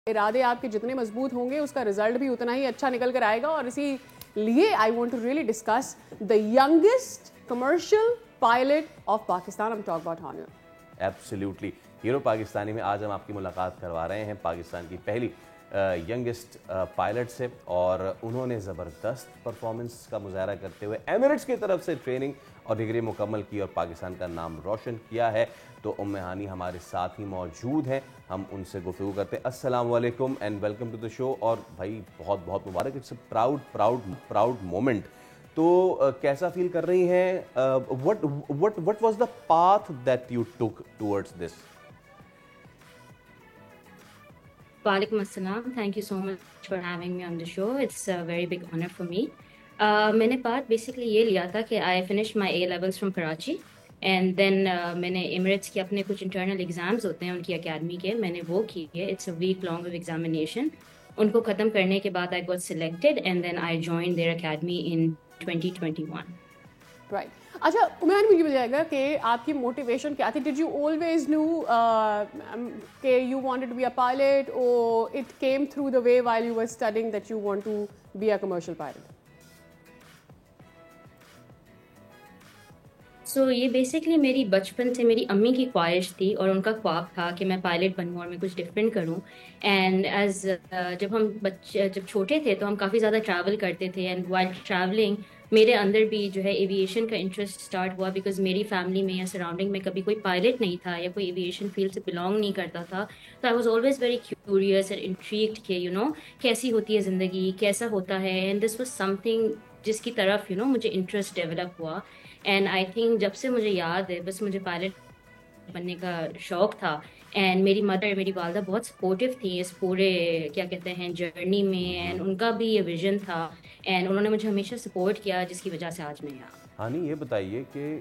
ارادے آپ کے جتنے مضبوط ہوں گے اس کا رزلٹ بھی اتنا ہی اچھا نکل کر آئے گا. اور اسی لیے I want to really discuss the youngest commercial pilot of Pakistan. ہم talk about Haniya. Absolutely hero Pakistani میں آج ہم آپ کی ملاقات کروا رہے ہیں پاکستان کی پہلی ینگسٹ پائلٹ سے, اور انہوں نے زبردست پرفارمنس کا مظاہرہ کرتے ہوئے ایمریٹس کی طرف سے ٹریننگ اور ڈگری مکمل کی اور پاکستان کا نام روشن کیا ہے. تو ام ہانی ہمارے ساتھ ہی موجود ہیں, ہم ان سے گفتگو کرتے ہیں. السلام علیکم اینڈ ویلکم ٹو دا شو. اور بھائی بہت بہت مبارک, اٹس اے پراؤڈ مومنٹ. تو کیسا فیل کر رہی ہیں, what was the path that you took towards this? وعلیکم السلام. Thank you so much for having me on the show. It's a very big honour for me. میں نے پارٹ بیسکلی یہ لیا تھا کہ I finish my A levels from Karachi and then میں نے ایمریٹس کے اپنے کچھ انٹرنل ایگزامز ہوتے ہیں ان کی اکیڈمی کے, میں نے وہ کیے. It's a week long examination. ان کو ختم کرنے کے بعد I got selected and then I join their academy in 2021. Right. اچھا عمان, مجھے بتائے گا کہ آپ کی موٹیویشن کیا تھی؟ ڈڈ یو آلویز نو کہ you wanted to be a pilot, اور it came through the way while you were studying that you want to be a commercial pilot? So یہ بیسکلی میری بچپن سے میری امی کی خواہش تھی اور ان کا خواب تھا کہ میں پائلٹ بنوں اور میں کچھ ڈفرینٹ کروں. اینڈ ایز جب ہم جب چھوٹے تھے تو ہم کافی زیادہ ٹریول کرتے تھے, اینڈ وائل ٹریولنگ میرے اندر بھی جو ہے ایویشن کا انٹرسٹ اسٹارٹ ہوا, بیکاز میری فیملی میں یا سراؤنڈنگ میں کبھی کوئی پائلٹ نہیں تھا یا کوئی ایویشن فیلڈ سے بلانگ نہیں کرتا تھا. تو I was always very curious and intrigued کہ کیسی ہوتی ہے زندگی, کیسا ہوتا ہے. And this was something جس کی طرف مجھے انٹرسٹ ڈیولپ ہوا. اینڈ آئی تھنک جب سے مجھے یاد ہے بس مجھے پائلٹ بننے کا شوق تھا. اینڈ میری مدر, میری والدہ بہت سپورٹیو تھی اس پورے کیا کہتے ہیں جرنی میں, اینڈ ان کا بھی یہ ویژن تھا اینڈ انہوں نے مجھے ہمیشہ سپورٹ کیا, جس کی وجہ سے آج میں یہاں. ہانی یہ بتائیے کہ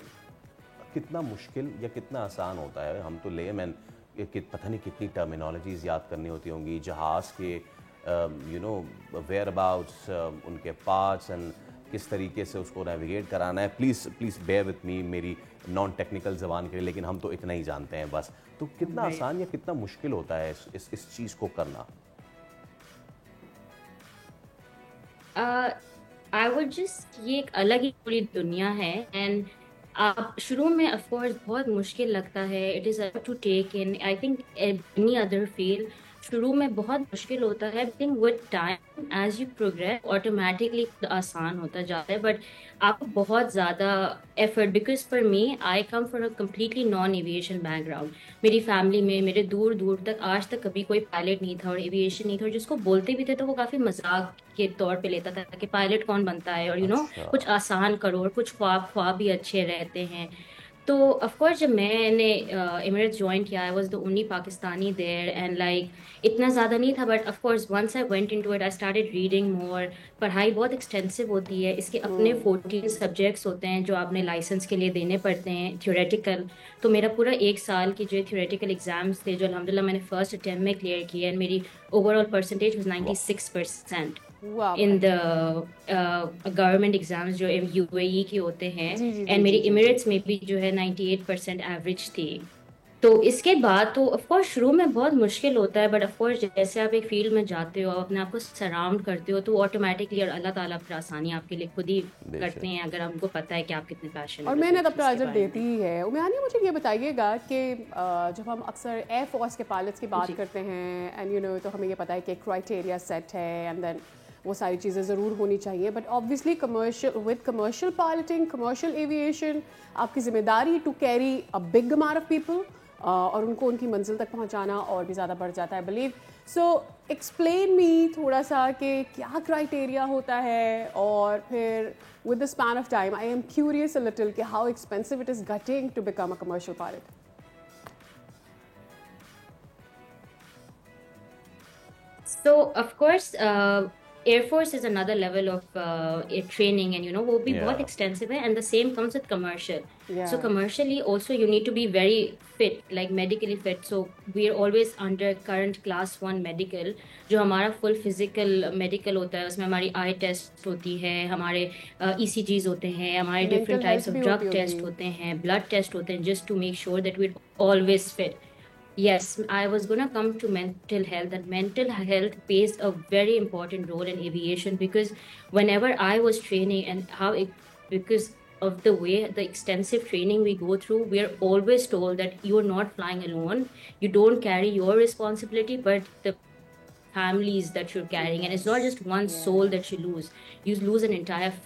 کتنا مشکل یا کتنا آسان ہوتا ہے, ہم تو لے مین پتہ نہیں کتنی ٹرمینالوجیز یاد کرنی ہوتی ہوں گی, جہاز کے ویئر اباؤٹس, ان کے پارٹس, اینڈ کس طریقے سے اس کو نیویگیٹ کرانا ہے. پلیز بیئر وتھ می میری نان ٹیکنیکل زبان کے لیے, لیکن ہم تو اتنا ہی جانتے ہیں بس. تو کتنا آسان یا کتنا مشکل ہوتا ہے اس چیز کو کرنا؟ آئی وڈ جسٹ یہ ایک الگ ہی پوری دنیا ہے. اینڈ آپ شروع میں آف کورس بہت مشکل لگتا ہے. It is to take in, I think any other field شروع میں بہت مشکل ہوتا ہے. I think with time as you progress automatically آسان ہوتا جاتا ہے, بٹ آپ کو بہت زیادہ effort, because for me I come from a completely non aviation background. میری فیملی میں میرے دور دور تک آج تک کبھی کوئی پائلٹ نہیں تھا اور ایویشن نہیں تھا, اور جس کو بولتے بھی تھے تو وہ کافی مذاق کے طور پہ لیتا تھا کہ پائلٹ کون بنتا ہے, اور کچھ آسان کرو, اور کچھ خواب بھی اچھے رہتے ہیں. تو آف کورس جب میں نے ایمریٹس جوائن کیا, I was the only Pakistani there, and like اتنا زیادہ نہیں تھا, but of course once I went into it I started reading more. پڑھائی بہت ایکسٹینسو ہوتی ہے, اس کے اپنے 14 سبجیکٹس ہوتے ہیں جو آپ نے لائسنس کے لیے دینے پڑتے ہیں, تھیوریٹیکل. تو میرا پورا ایک سال کی جو تھیوریٹیکل ایگزامس تھے جو الحمد للہ میں نے فرسٹ اٹیمپٹ میں کلیئر کیے, اینڈ میری over all percentage was 96% in the government exams جو یو اے ای کے ہوتے ہیں. اینڈ میری ایمریٹس میں بھی جو ہے 98% ایوریج تھی. تو اس کے بعد تو آف کورس شروع میں بہت مشکل ہوتا ہے, بٹ آف کورس جیسے آپ ایک فیلڈ میں جاتے ہو, اپنے آپ کو سراؤنڈ کرتے ہو, تو آٹومیٹکلی اور اللہ تعالیٰ پھر آسانی آپ کے لیے خود ہی کرتے ہیں, اگر ہم کو پتہ ہے کہ آپ کتنے پیشن اور محنت اپنا اجر دیتی ہی ہے. عمانی مجھے یہ بتائیے گا کہ جب ہم اکثر ایئر فورس کے پائلٹس کی بات کرتے ہیں, اینڈ تو ہمیں یہ پتہ ہے کہ کرائٹیریا سیٹ ہے, اینڈ دین وہ ساری چیزیں ضرور ہونی چاہیے, but obviously commercial piloting, commercial aviation, آپ کی ذمہ داری to carry a big amount of people, اور ان کو ان کی منزل تک پہنچانا اور بھی زیادہ بڑھ جاتا ہے بلیو. سو ایکسپلین می تھوڑا سا کہ کیا کرائٹیریا ہوتا ہے, اور پھر with the span of time I am curious a little کہ how expensive it is getting to become a commercial pilot. So of course Air Force is another level of training, and وہ بھی بہت extensive ہے, and the same comes with commercial. So commercially also you need to be very fit, like medically fit. So we are always under current class 1 medical, جو ہمارا full physical medical ہوتا ہے, اس میں ہماری آئی ٹیسٹ ہوتی ہے, ہمارے ECGs ہوتے ہیں, ہمارے different types of drug test ہوتے ہیں, blood test ہوتے ہیں, just to make sure that we're always fit. Yes, I was going to come to mental health, and mental health plays a very important role in aviation, because whenever I was training and because of the way the extensive training we go through, we are always told that you're not flying alone. You don't carry your responsibility, but the families that you're carrying, and it's not just one soul that you lose an entire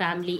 family,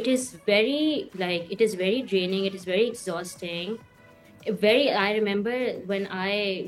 it is very, like, it is very draining, it is very exhausting. I remember when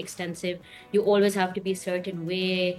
extensive. You always have to be a certain way,